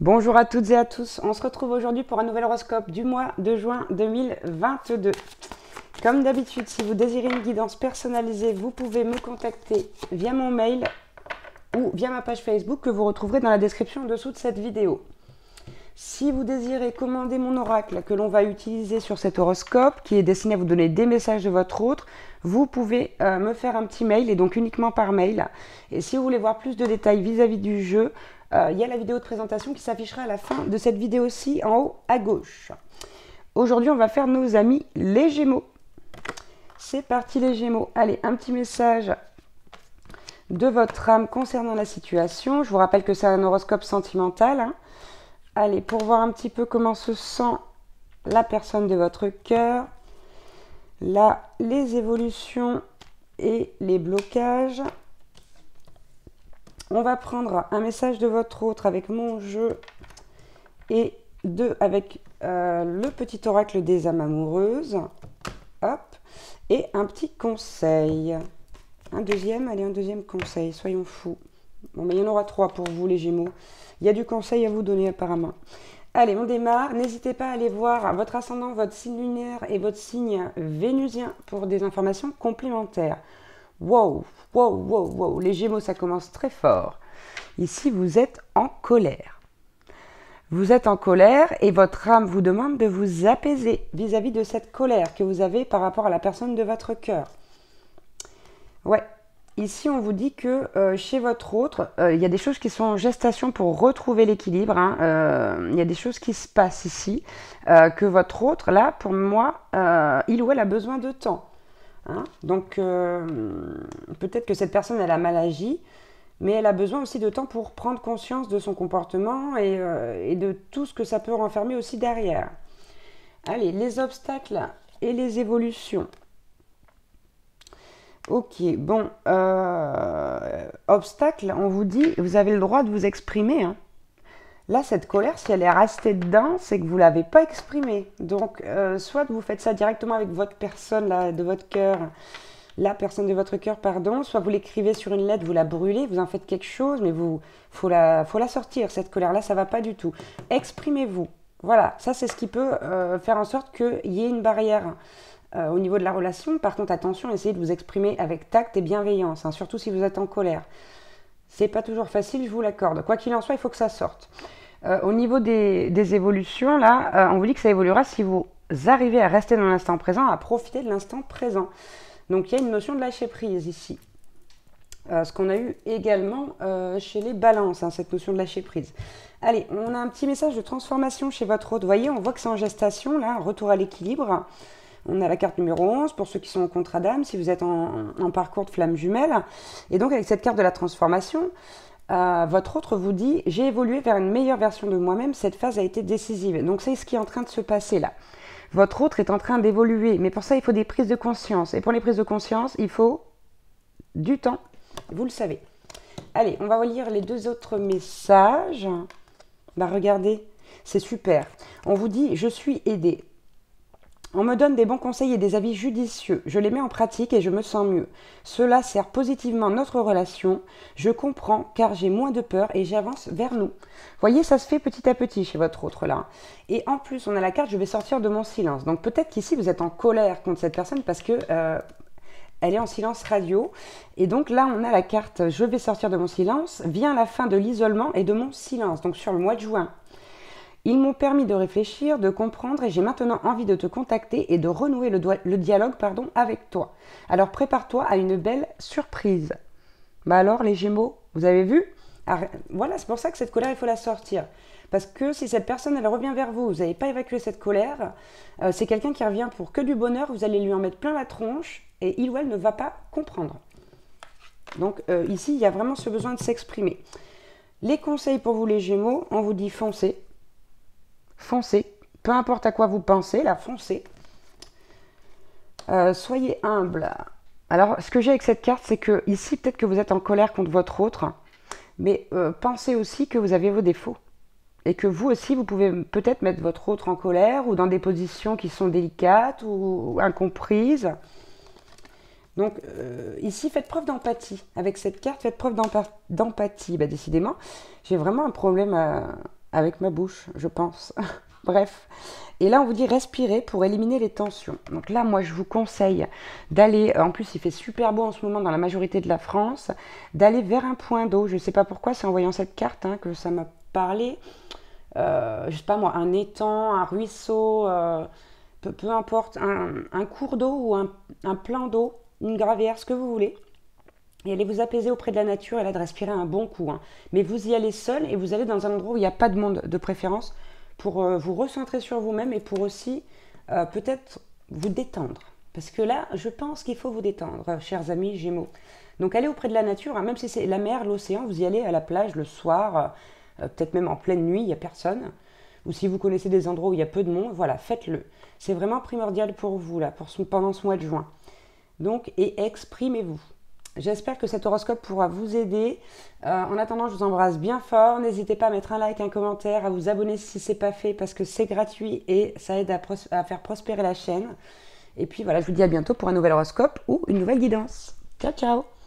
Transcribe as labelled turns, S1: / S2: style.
S1: Bonjour à toutes et à tous, on se retrouve aujourd'hui pour un nouvel horoscope du mois de juin 2022. Comme d'habitude, si vous désirez une guidance personnalisée, vous pouvez me contacter via mon mail ou via ma page Facebook que vous retrouverez dans la description en dessous de cette vidéo. Si vous désirez commander mon oracle que l'on va utiliser sur cet horoscope, qui est destiné à vous donner des messages de votre autre, vous pouvez me faire un petit mail, et donc uniquement par mail. Et si vous voulez voir plus de détails vis-à-vis du jeu, il y a la vidéo de présentation qui s'affichera à la fin de cette vidéo-ci, en haut à gauche. Aujourd'hui, on va faire nos amis les Gémeaux. C'est parti les Gémeaux. Allez, un petit message de votre âme concernant la situation. Je vous rappelle que c'est un horoscope sentimental, hein. Allez, pour voir un petit peu comment se sent la personne de votre cœur, là, les évolutions et les blocages. On va prendre un message de votre autre avec mon jeu et deux avec le petit oracle des âmes amoureuses. Hop, et un petit conseil. Un deuxième conseil, soyons fous. Bon, mais il y en aura trois pour vous les Gémeaux. Il y a du conseil à vous donner apparemment. Allez, on démarre. N'hésitez pas à aller voir votre ascendant, votre signe lunaire et votre signe vénusien pour des informations complémentaires. Wow, wow, wow, wow. Les Gémeaux, ça commence très fort. Ici, vous êtes en colère. Vous êtes en colère et votre âme vous demande de vous apaiser vis-à-vis de cette colère que vous avez par rapport à la personne de votre cœur. Ouais. Ici, on vous dit que chez votre autre, il y a des choses qui sont en gestation pour retrouver l'équilibre, hein. Il y a des choses qui se passent ici, que votre autre, là, pour moi, il ou elle a besoin de temps, hein. Donc, peut-être que cette personne, elle a mal agi, mais elle a besoin aussi de temps pour prendre conscience de son comportement et de tout ce que ça peut renfermer aussi derrière. Allez, les obstacles et les évolutions. Ok, bon, obstacle, on vous dit, vous avez le droit de vous exprimer, hein. Là, cette colère, si elle est restée dedans, c'est que vous ne l'avez pas exprimée. Donc, soit vous faites ça directement avec votre personne là, de votre cœur, la personne de votre cœur, pardon, soit vous l'écrivez sur une lettre, vous la brûlez, vous en faites quelque chose, mais faut la sortir, cette colère-là, ça ne va pas du tout. Exprimez-vous. Voilà, ça c'est ce qui peut faire en sorte qu'il y ait une barrière au niveau de la relation. Par contre, attention, essayez de vous exprimer avec tact et bienveillance, hein, surtout si vous êtes en colère. C'est pas toujours facile, je vous l'accorde. Quoi qu'il en soit, il faut que ça sorte. Au niveau des évolutions, là, on vous dit que ça évoluera si vous arrivez à rester dans l'instant présent, à profiter de l'instant présent. Donc, il y a une notion de lâcher prise ici. Ce qu'on a eu également chez les balances, hein, cette notion de lâcher prise. Allez, on a un petit message de transformation chez votre autre. Vous voyez, on voit que c'est en gestation, là, retour à l'équilibre. On a la carte numéro 11 pour ceux qui sont en contrat d'âme, si vous êtes en parcours de flamme jumelle. Et donc, avec cette carte de la transformation, votre autre vous dit « J'ai évolué vers une meilleure version de moi-même, cette phase a été décisive. » Donc, c'est ce qui est en train de se passer là. Votre autre est en train d'évoluer, mais pour ça, il faut des prises de conscience. Et pour les prises de conscience, il faut du temps, vous le savez. Allez, on va relire les deux autres messages. Bah, regardez, c'est super. On vous dit « Je suis aidé ». On me donne des bons conseils et des avis judicieux. Je les mets en pratique et je me sens mieux. Cela sert positivement notre relation. Je comprends car j'ai moins de peur et j'avance vers nous. Voyez, ça se fait petit à petit chez votre autre là. Et en plus, on a la carte « Je vais sortir de mon silence ». Donc peut-être qu'ici, vous êtes en colère contre cette personne parce que elle est en silence radio. Et donc là, on a la carte « Je vais sortir de mon silence ». Vient la fin de l'isolement et de mon silence. Donc sur le mois de juin. Ils m'ont permis de réfléchir, de comprendre et j'ai maintenant envie de te contacter et de renouer le dialogue avec toi. Alors prépare-toi à une belle surprise. Bah alors les Gémeaux, vous avez vu? Voilà, c'est pour ça que cette colère, il faut la sortir. Parce que si cette personne, elle revient vers vous, vous n'avez pas évacué cette colère, c'est quelqu'un qui revient pour que du bonheur, vous allez lui en mettre plein la tronche et il ou elle ne va pas comprendre. Donc ici, il y a vraiment ce besoin de s'exprimer. Les conseils pour vous les Gémeaux, on vous dit foncez. Foncez, peu importe à quoi vous pensez, là, foncez. Soyez humble. Alors, ce que j'ai avec cette carte, c'est que ici, peut-être que vous êtes en colère contre votre autre, mais pensez aussi que vous avez vos défauts. Et que vous aussi, vous pouvez peut-être mettre votre autre en colère ou dans des positions qui sont délicates ou incomprises. Donc, ici, faites preuve d'empathie. Avec cette carte, faites preuve d'empathie. Bah, décidément, j'ai vraiment un problème avec ma bouche, je pense. Bref. Et là, on vous dit respirer pour éliminer les tensions. Donc là, moi, je vous conseille d'aller, en plus, il fait super beau en ce moment dans la majorité de la France, d'aller vers un point d'eau. Je ne sais pas pourquoi, c'est en voyant cette carte hein, que ça m'a parlé. Je sais pas moi, un étang, un ruisseau, peu importe, un cours d'eau ou un plan d'eau, une gravière, ce que vous voulez. Et allez vous apaiser auprès de la nature et là de respirer un bon coup, hein. Mais vous y allez seul et vous allez dans un endroit où il n'y a pas de monde de préférence pour vous recentrer sur vous-même et pour aussi peut-être vous détendre. Parce que là, je pense qu'il faut vous détendre, chers amis Gémeaux. Donc allez auprès de la nature, hein, même si c'est la mer, l'océan, vous y allez à la plage le soir, peut-être même en pleine nuit, il n'y a personne. Ou si vous connaissez des endroits où il y a peu de monde, voilà, faites-le. C'est vraiment primordial pour vous, là, pendant ce mois de juin. Donc, et exprimez-vous. J'espère que cet horoscope pourra vous aider. En attendant, je vous embrasse bien fort. N'hésitez pas à mettre un like, un commentaire, à vous abonner si ce n'est pas fait parce que c'est gratuit et ça aide à faire prospérer la chaîne. Et puis voilà, je vous dis à bientôt pour un nouvel horoscope ou une nouvelle guidance. Ciao, ciao!